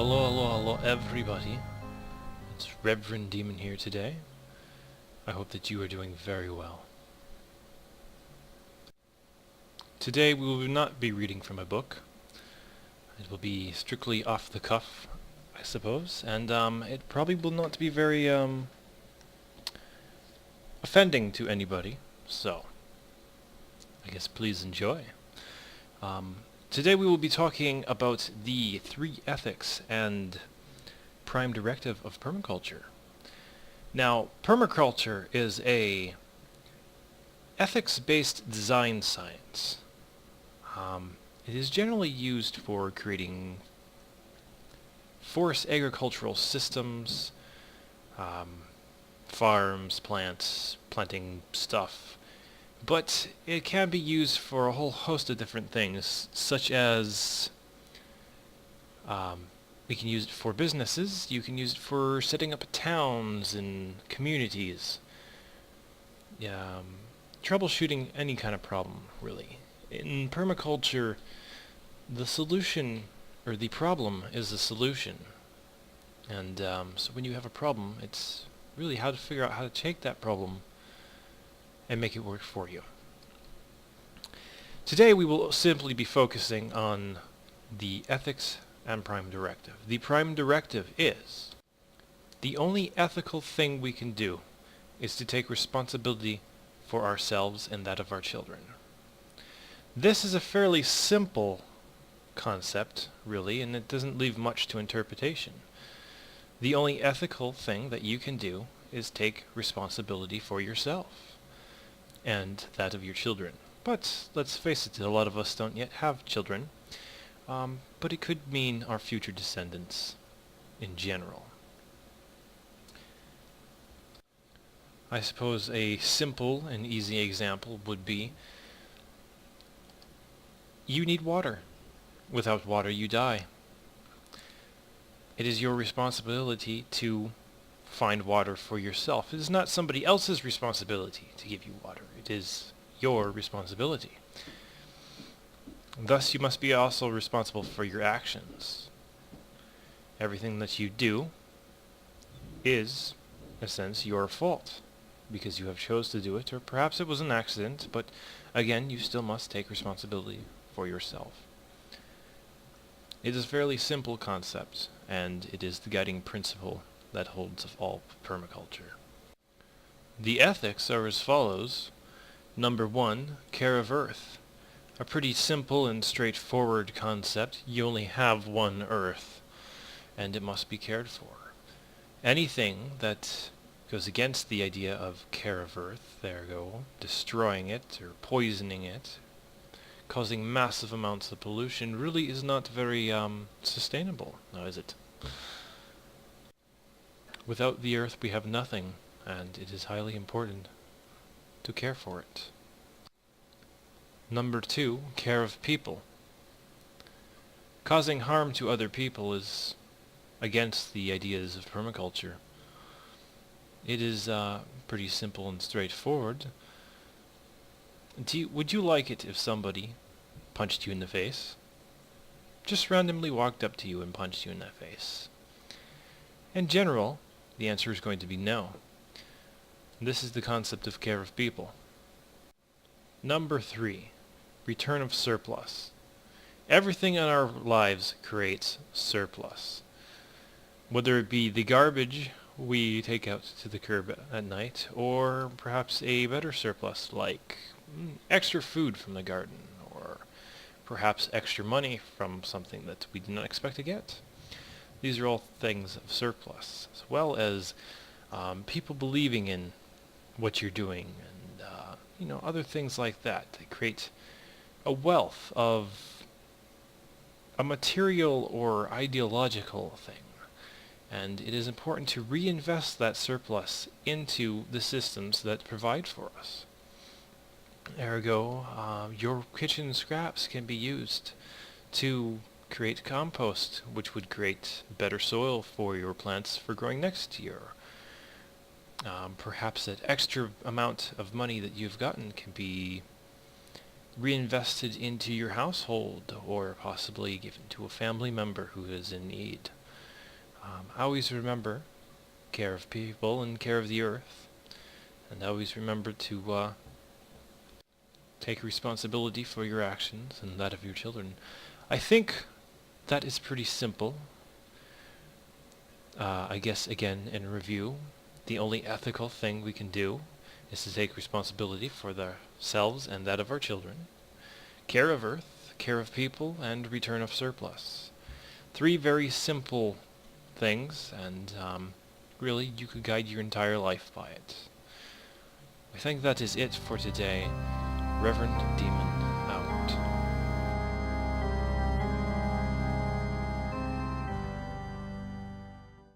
Hello, hello, hello everybody. It's Reverend Demon here today. I hope that you are doing very well. Today we will not be reading from a book. It will be strictly off the cuff, I suppose, and it probably will not be very offending to anybody, so I guess please enjoy. Today we will be talking about the 3 ethics and prime directive of permaculture. Now, permaculture is a ethics-based design science. It is generally used for creating forest agricultural systems, farms, plants, planting stuff, but it can be used for a whole host of different things, such as we can use it for businesses, you can use it for setting up towns and communities, troubleshooting any kind of problem, really. In permaculture, the solution, or the problem, is the solution. And so when you have a problem, it's really how to figure out how to take that problem and make it work for you. Today we will simply be focusing on the ethics and prime directive. The prime directive is the only ethical thing we can do is to take responsibility for ourselves and that of our children. This is a fairly simple concept, really, and it doesn't leave much to interpretation. The only ethical thing that you can do is take responsibility for yourself and that of your children. But let's face it, a lot of us don't yet have children, but it could mean our future descendants in general. I suppose a simple and easy example would be you need water. Without water you die. It is your responsibility to find water for yourself. It is not somebody else's responsibility to give you water. It is your responsibility. Thus you must be also responsible for your actions. Everything that you do is, in a sense, your fault, because you have chose to do it, or perhaps it was an accident, but again, you still must take responsibility for yourself. It is a fairly simple concept, and it is the guiding principle that holds of all permaculture. The ethics are as follows. Number 1, care of Earth. A pretty simple and straightforward concept. You only have one Earth, and it must be cared for. Anything that goes against the idea of care of Earth, destroying it or poisoning it, causing massive amounts of pollution, really is not very sustainable, now is it? Without the Earth we have nothing, and it is highly important to care for it. Number 2, care of people. Causing harm to other people is against the ideas of permaculture. It is pretty simple and straightforward. Would you like it if somebody punched you in the face? Just randomly walked up to you and punched you in the face. In general, the answer is going to be no. This is the concept of care of people. Number 3, return of surplus. Everything in our lives creates surplus. Whether it be the garbage we take out to the curb at night, or perhaps a better surplus like extra food from the garden, or perhaps extra money from something that we did not expect to get. These are all things of surplus, as well as people believing in what you're doing, and other things like that. They create a wealth of a material or ideological thing, and it is important to reinvest that surplus into the systems that provide for us. Ergo, your kitchen scraps can be used to create compost, which would create better soil for your plants for growing next year. Perhaps that extra amount of money that you've gotten can be reinvested into your household, or possibly given to a family member who is in need. always remember care of people and care of the earth, and always remember to take responsibility for your actions and that of your children. I think that is pretty simple. I guess, again, in review, the only ethical thing we can do is to take responsibility for ourselves and that of our children, care of earth, care of people, and return of surplus. 3 very simple things, and really you could guide your entire life by it. I think that is it for today. Reverend Demon